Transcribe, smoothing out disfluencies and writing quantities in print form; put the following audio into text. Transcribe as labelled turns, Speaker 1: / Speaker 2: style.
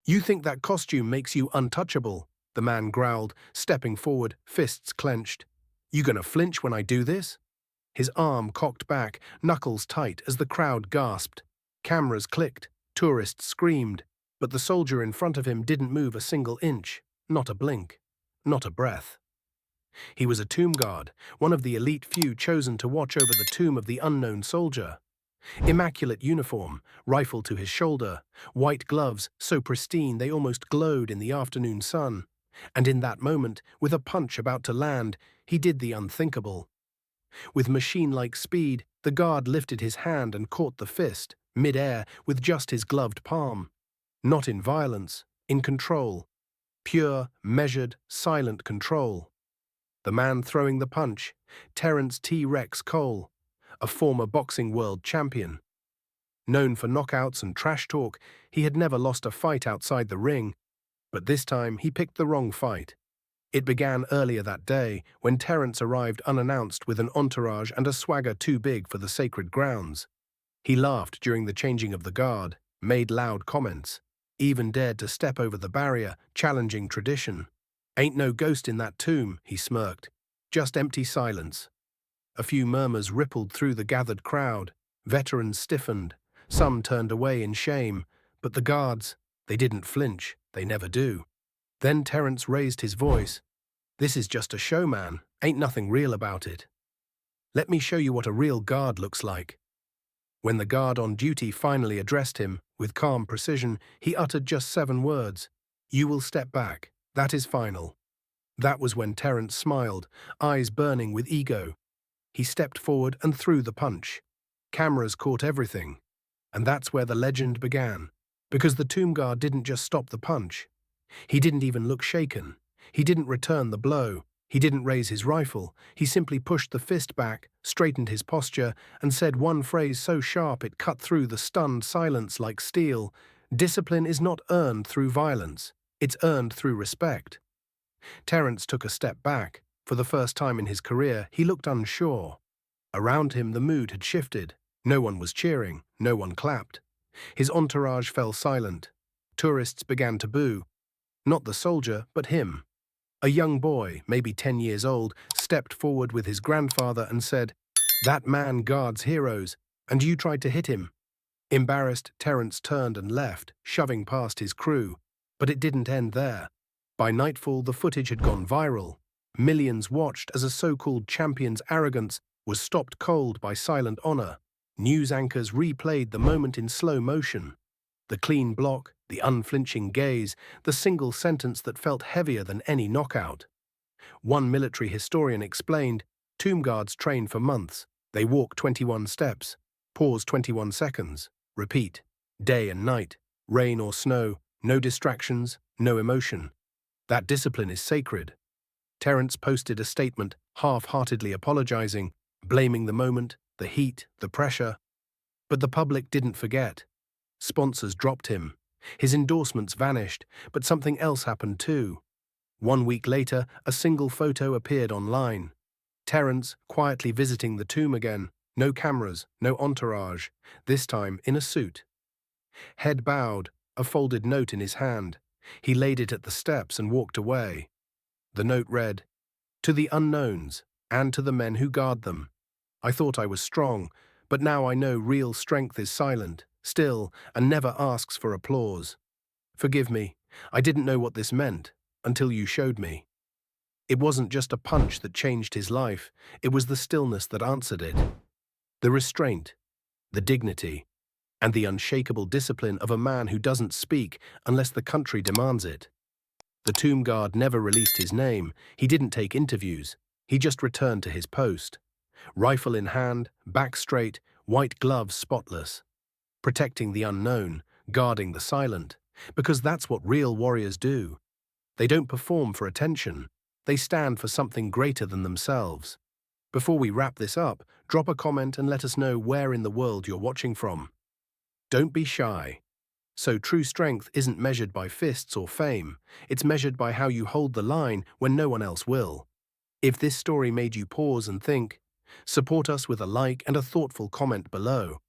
Speaker 1: "You think that costume makes you untouchable?" the man growled, stepping forward, fists clenched. "You gonna flinch when I do this?" His arm cocked back, knuckles tight as the crowd gasped. Cameras clicked, tourists screamed, but the soldier in front of him didn't move a single inch, not a blink, not a breath. He was a tomb guard, one of the elite few chosen to watch over the tomb of the unknown soldier. Immaculate uniform, rifle to his shoulder, white gloves so pristine they almost glowed in the afternoon sun. And in that moment, with a punch about to land, he did the unthinkable. With machine-like speed, the guard lifted his hand and caught the fist, mid-air, with just his gloved palm. Not in violence, in control. Pure, measured, silent control. The man throwing the punch, Terence T. Rex Cole, a former boxing world champion. Known for knockouts and trash talk, he had never lost a fight outside the ring, but this time he picked the wrong fight. It began earlier that day, when Terence arrived unannounced with an entourage and a swagger too big for the sacred grounds. He laughed during the changing of the guard, made loud comments, even dared to step over the barrier, challenging tradition. "Ain't no ghost in that tomb," he smirked. "Just empty silence." A few murmurs rippled through the gathered crowd. Veterans stiffened. Some turned away in shame. But the guards, they didn't flinch. They never do. Then Terence raised his voice. "This is just a show, man. Ain't nothing real about it. Let me show you what a real guard looks like." When the guard on duty finally addressed him, with calm precision, he uttered just 7 words. "You will step back. That is final." That was when Terence smiled, eyes burning with ego. He stepped forward and threw the punch. Cameras caught everything. And that's where the legend began. Because the tomb guard didn't just stop the punch. He didn't even look shaken. He didn't return the blow. He didn't raise his rifle. He simply pushed the fist back, straightened his posture, and said one phrase so sharp it cut through the stunned silence like steel. "Discipline is not earned through violence. It's earned through respect." Terence took a step back. For the first time in his career, he looked unsure. Around him, the mood had shifted. No one was cheering. No one clapped. His entourage fell silent. Tourists began to boo. Not the soldier, but him. A young boy, maybe 10 years old, stepped forward with his grandfather and said, "That man guards heroes, and you tried to hit him." Embarrassed, Terence turned and left, shoving past his crew. But it didn't end there. By nightfall, the footage had gone viral. Millions watched as a so-called champion's arrogance was stopped cold by silent honor. News anchors replayed the moment in slow motion. The clean block, the unflinching gaze, the single sentence that felt heavier than any knockout. One military historian explained, "Tomb guards train for months. They walk 21 steps, pause 21 seconds, repeat, day and night, rain or snow, no distractions, no emotion. That discipline is sacred." Terence posted a statement, half-heartedly apologizing, blaming the moment, the heat, the pressure. But the public didn't forget. Sponsors dropped him. His endorsements vanished, but something else happened too. 1 week later, a single photo appeared online. Terence quietly visiting the tomb again. No cameras, no entourage, this time in a suit. Head bowed, a folded note in his hand. He laid it at the steps and walked away. The note read, "To the unknowns, and to the men who guard them. I thought I was strong, but now I know real strength is silent, still, and never asks for applause. Forgive me, I didn't know what this meant, until you showed me." It wasn't just a punch that changed his life, it was the stillness that answered it. The restraint, the dignity, and the unshakable discipline of a man who doesn't speak unless the country demands it. The tomb guard never released his name, he didn't take interviews, he just returned to his post. Rifle in hand, back straight, white gloves spotless. Protecting the unknown, guarding the silent, because that's what real warriors do. They don't perform for attention, they stand for something greater than themselves. Before we wrap this up, drop a comment and let us know where in the world you're watching from. Don't be shy. So true strength isn't measured by fists or fame, it's measured by how you hold the line when no one else will. If this story made you pause and think, support us with a like and a thoughtful comment below.